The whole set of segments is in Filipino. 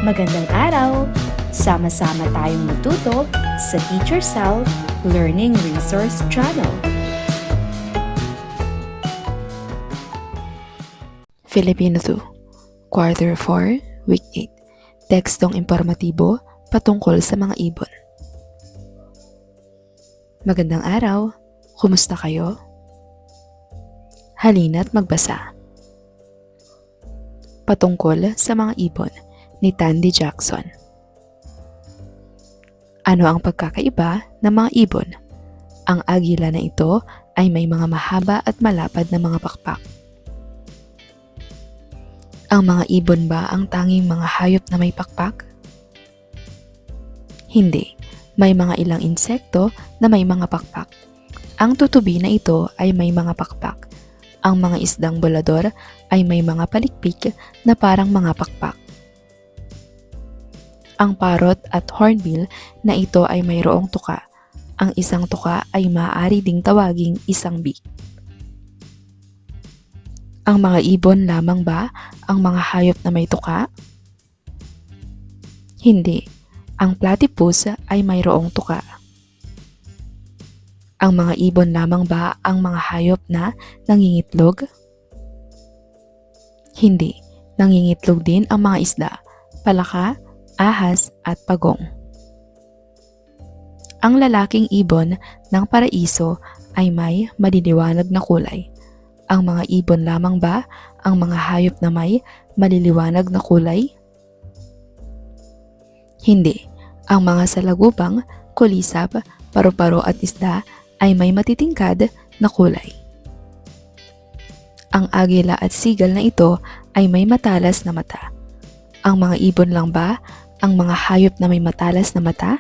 Magandang araw! Sama-sama tayong matuto sa Teacher Sal Learning Resource Channel. Filipino 2, Quarter 4, Week 8. Tekstong impormatibo patungkol sa mga ibon. Magandang araw! Kumusta kayo? Halina't magbasa. Patungkol sa mga ibon ni Tandy Jackson. Ano ang pagkakaiba ng mga ibon? Ang agila na ito ay may mga mahaba at malapad na mga pakpak. Ang mga ibon ba ang tanging mga hayop na may pakpak? Hindi. May mga ilang insekto na may mga pakpak. Ang tutubi na ito ay may mga pakpak. Ang mga isdang bolador ay may mga palikpik na parang mga pakpak. Ang parrot at hornbill na ito ay mayroong tuka. Ang isang tuka ay maaari ding tawaging isang beak. Ang mga ibon lamang ba ang mga hayop na may tuka? Hindi. Ang platypus ay mayroong tuka. Ang mga ibon lamang ba ang mga hayop na nangingitlog? Hindi. Nangingitlog din ang mga isda, palaka, ahas at pagong. Ang lalaking ibon ng paraiso ay may maliliwanag na kulay. Ang mga ibon lamang ba ang mga hayop na may maliliwanag na kulay? Hindi. Ang mga salagubang, kulisap, paru-paro at isda ay may matitingkad na kulay. Ang agila at sigal na ito ay may matalas na mata. Ang mga ibon lang ba ang mga hayop na may matalas na mata?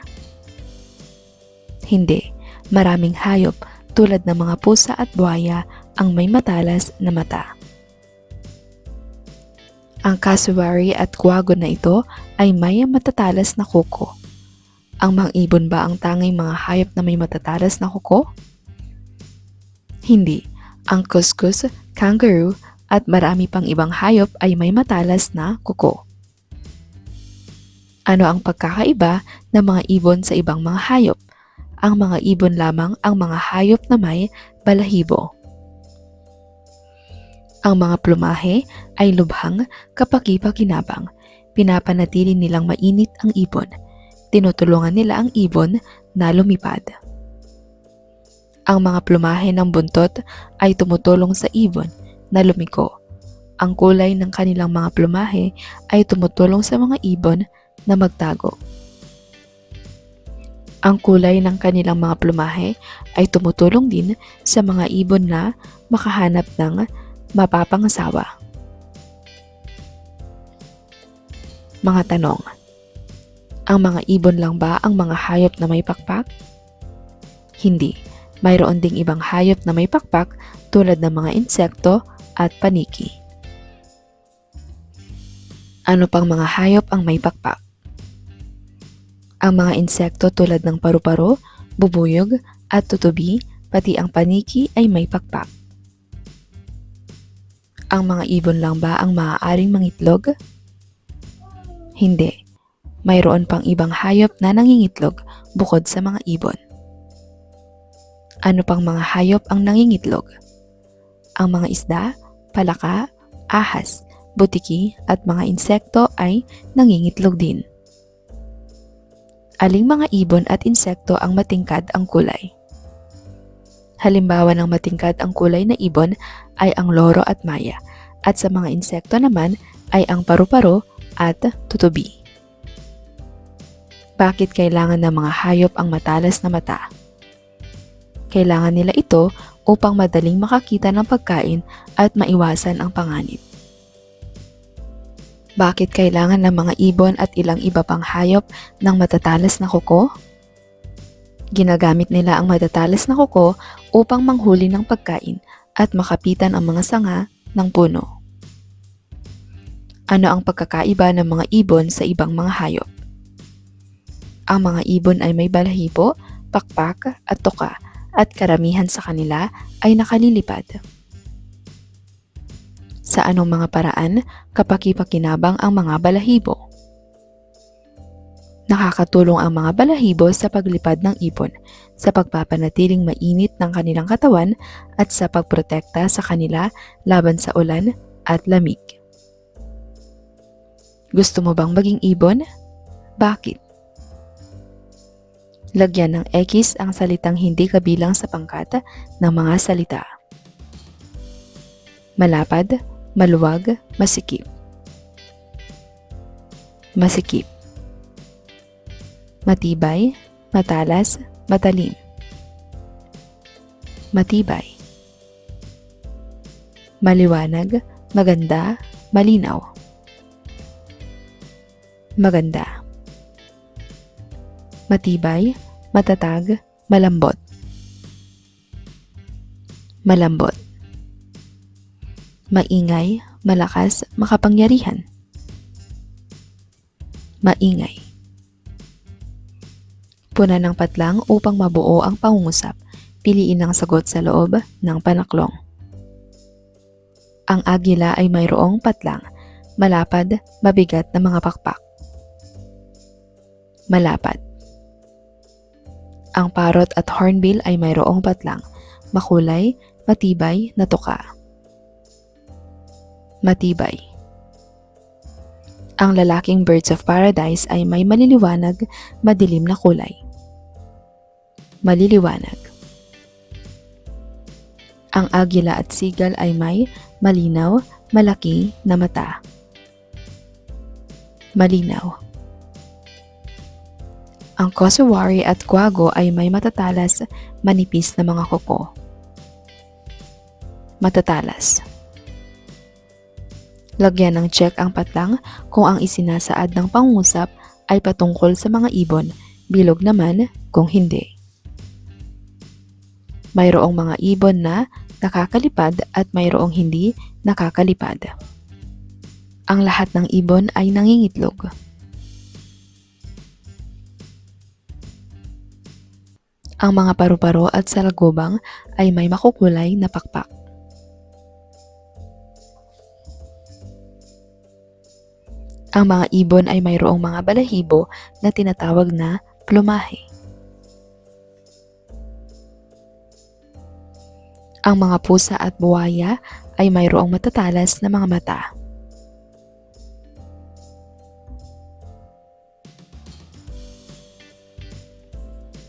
Hindi. Maraming hayop tulad ng mga pusa at buhaya ang may matalas na mata. Ang cassowary at quagga na ito ay may matatalas na kuko. Ang mga ibon ba ang tanging mga hayop na may matatalas na kuko? Hindi. Ang kuskus, kangaroo at marami pang ibang hayop ay may matalas na kuko. Ano ang pagkakaiba ng mga ibon sa ibang mga hayop? Ang mga ibon lamang ang mga hayop na may balahibo. Ang mga plumahe ay lubhang kapaki-pakinabang. Pinapanatili nilang mainit ang ibon. Tinutulungan nila ang ibon na lumipad. Ang mga plumahe ng buntot ay tumutulong sa ibon na lumiko. Ang kulay ng kanilang mga plumahe ay tumutulong sa mga ibon na magtago. Ang kulay ng kanilang mga plumahe ay tumutulong din sa mga ibon na makahanap ng mapapangasawa. Mga tanong. Ang mga ibon lang ba ang mga hayop na may pakpak? Hindi. Mayroon ding ibang hayop na may pakpak tulad ng mga insekto at paniki. Ano pang mga hayop ang may pakpak? Ang mga insekto tulad ng paru-paro, bubuyog at tutubi, pati ang paniki ay may pakpak. Ang mga ibon lang ba ang maaaring mangitlog? Hindi. Mayroon pang ibang hayop na nangingitlog bukod sa mga ibon. Ano pang mga hayop ang nangingitlog? Ang mga isda, palaka, ahas, butiki at mga insekto ay nangingitlog din. Aling mga ibon at insekto ang matingkad ang kulay? Halimbawa ng matingkad ang kulay na ibon ay ang loro at maya, at sa mga insekto naman ay ang paru-paro at tutubi. Bakit kailangan ng mga hayop ang matalas na mata? Kailangan nila ito upang madaling makakita ng pagkain at maiwasan ang panganib. Bakit kailangan ng mga ibon at ilang iba pang hayop ng matatalas na kuko? Ginagamit nila ang matatalas na kuko upang manghuli ng pagkain at makapitan ang mga sanga ng puno. Ano ang pagkakaiba ng mga ibon sa ibang mga hayop? Ang mga ibon ay may balahibo, pakpak at tuka at karamihan sa kanila ay nakalilipad. Sa anong mga paraan kapaki-pakinabang ang mga balahibo? Nakakatulong ang mga balahibo sa paglipad ng ibon, sa pagpapanatiling mainit ng kanilang katawan at sa pagprotekta sa kanila laban sa ulan at lamig. Gusto mo bang maging ibon? Bakit? Lagyan ng X ang salitang hindi kabilang sa pangkat ng mga salita. Malapad, maluwag, masikip. Masikip. Matibay, matalas, matalim. Matibay. Maliwanag, maganda, malinaw. Maganda. Matibay, matatag, malambot. Malambot. Maingay, malakas, makapangyarihan. Maingay. Puna ng patlang upang mabuo ang pangungusap. Piliin ang sagot sa loob ng panaklong. Ang agila ay mayroong patlang, malapad, mabigat na mga pakpak. Malapad. Ang parrot at hornbill ay mayroong patlang, makulay, matibay na tuka. Matibay. Ang lalaking birds of paradise ay may maliliwanag, madilim na kulay. Maliliwanag. Ang agila at seagull ay may malinaw, malaki na mata. Malinaw. Ang cassowary at quago ay may matatalas, manipis na mga kuko. Matatalas. Lagyan ng check ang patlang kung ang isinasaad ng pangungusap ay patungkol sa mga ibon, bilog naman kung hindi. Mayroong mga ibon na nakakalipad at mayroong hindi nakakalipad. Ang lahat ng ibon ay nangingitlog. Ang mga paru-paro at salagubang ay may makukulay na pakpak. Ang mga ibon ay mayroong mga balahibo na tinatawag na plumahe. Ang mga pusa at buwaya ay mayroong matatalas na mga mata.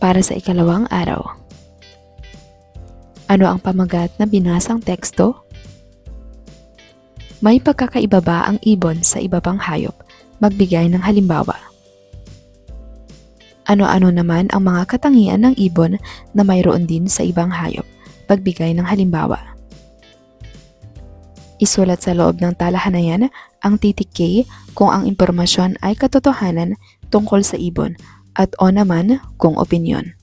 Para sa ikalawang araw. Ano ang pamagat na binasang teksto? May pagkakaiba ba ang ibon sa iba pang hayop? Magbigay ng halimbawa. Ano-ano naman ang mga katangian ng ibon na mayroon din sa ibang hayop? Pagbigay ng halimbawa. Isulat sa loob ng talahanayan ang titik K kung ang impormasyon ay katotohanan tungkol sa ibon at O naman kung opinyon.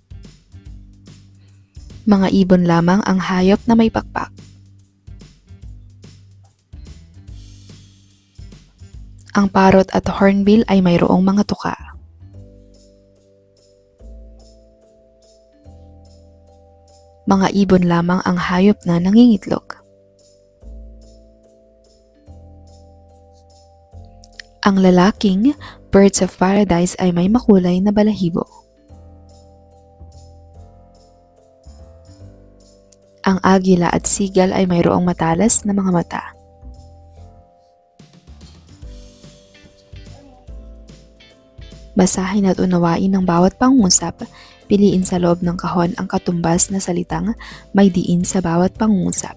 Mga ibon lamang ang hayop na may pakpak. Ang parrot at hornbill ay mayroong mga tuka. Mga ibon lamang ang hayop na nangingitlog. Ang lalaking birds of paradise ay may makulay na balahibo. Ang agila at seagull ay mayroong matalas na mga mata. Basahin at unawain ang bawat pangungusap. Piliin sa loob ng kahon ang katumbas na salitang may diin sa bawat pangungusap.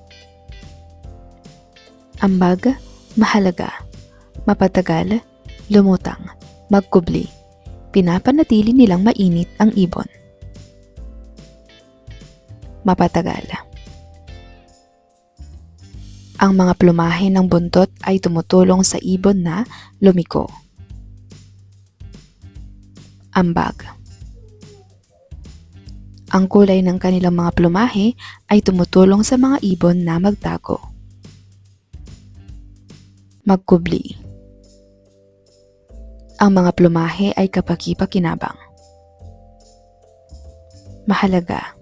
Ambag, mahalaga, mapatagal, lumutang, magkubli. Pinapanatili nilang mainit ang ibon. Mapatagal. Ang mga plumahe ng buntot ay tumutulong sa ibon na lumiko. Ambag. Ang kulay ng kanilang mga plumahe ay tumutulong sa mga ibon na magtago. Magkubli. Ang mga plumahe ay kapaki-pakinabang. Mahalaga.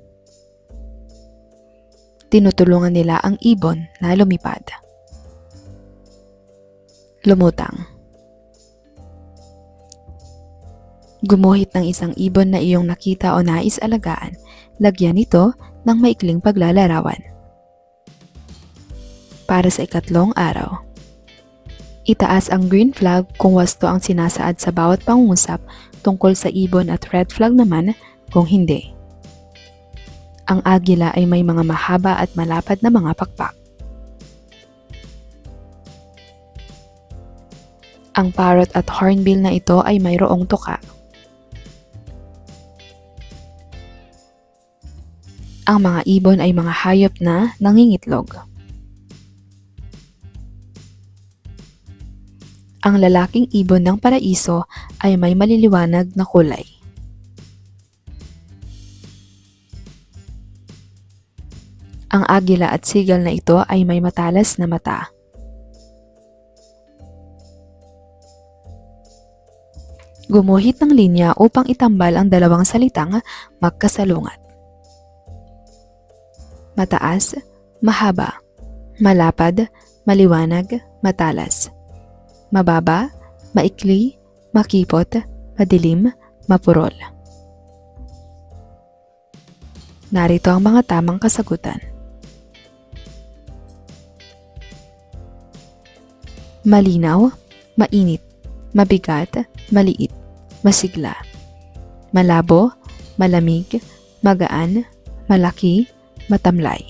Tinutulungan nila ang ibon na lumipad. Lumutang. Gumuhit ng isang ibon na iyong nakita o nais alagaan. Lagyan ito ng maikling paglalarawan. Para sa ikatlong araw. Itaas ang green flag kung wasto ang sinasaad sa bawat pangungusap tungkol sa ibon at red flag naman kung hindi. Ang agila ay may mga mahaba at malapad na mga pakpak. Ang parrot at hornbill na ito ay mayroong tuka. Ang mga ibon ay mga hayop na nangingitlog. Ang lalaking ibon ng paraiso ay may maliliwanag na kulay. Ang agila at seagull na ito ay may matalas na mata. Gumuhit ng linya upang itambal ang dalawang salitang magkasalungat. Mataas, mahaba, malapad, maliwanag, matalas. Mababa, maikli, makipot, madilim, mapurol. Narito ang mga tamang kasagutan. Malinaw, mainit, mabigat, maliit, masigla. Malabo, malamig, magaan, malaki, matamlay.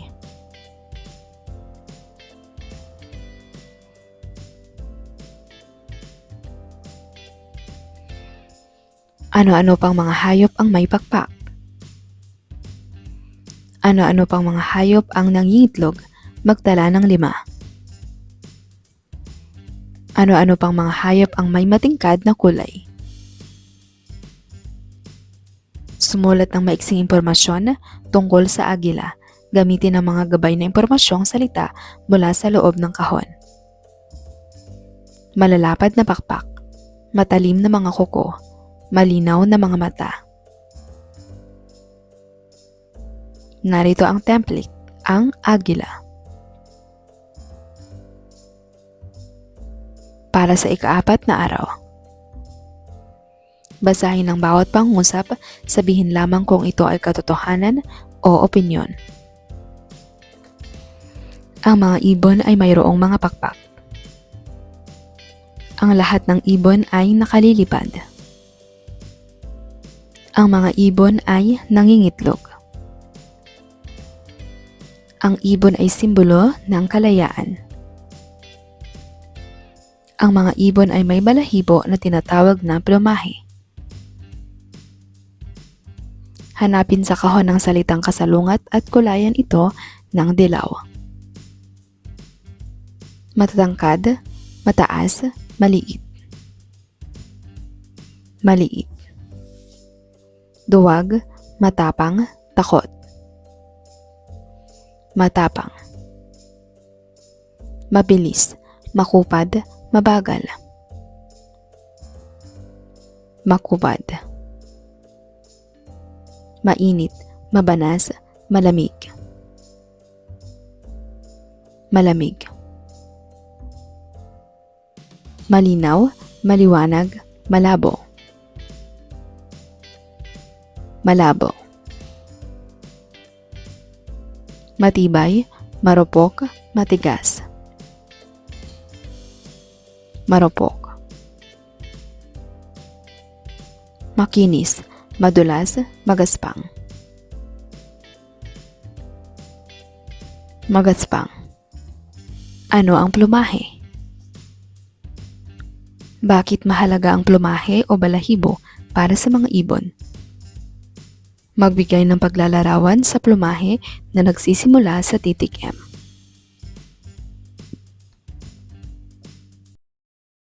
Ano-ano pang mga hayop ang may pakpak? Ano-ano pang mga hayop ang nangingitlog, magtala ng 5? Ano-ano pang mga hayop ang may matingkad na kulay? Sumulat ng maiksing impormasyon tungkol sa agila. Gamitin ang mga gabay na impormasyong salita mula sa loob ng kahon. Malalapad na pakpak, matalim na mga kuko, malinaw na mga mata. Narito ang template, ang agila. Para sa ika-4 na araw. Basahin ang bawat pangungusap, sabihin lamang kung ito ay katotohanan o opinyon. Ang mga ibon ay mayroong mga pakpak. Ang lahat ng ibon ay nakalilipad. Ang mga ibon ay nangingitlog. Ang ibon ay simbolo ng kalayaan. Ang mga ibon ay may balahibo na tinatawag na plumahe. Hanapin sa kahon ng salitang kasalungat at kulayan ito ng dilaw. Matatangkad, mataas, maliit. Maliit. Duwag, matapang, takot. Matapang. Mabilis, makupad, mabagal. Makubad. Mainit, mabanas, malamig. Malamig. Malinaw, maliwanag, malabo. Malabo. Matibay, marupok, matigas. Marupok. Makinis, madulas, magaspang. Magaspang. Ano ang plumahe? Bakit mahalaga ang plumahe o balahibo para sa mga ibon? Magbigay ng paglalarawan sa plumahe na nagsisimula sa titik M.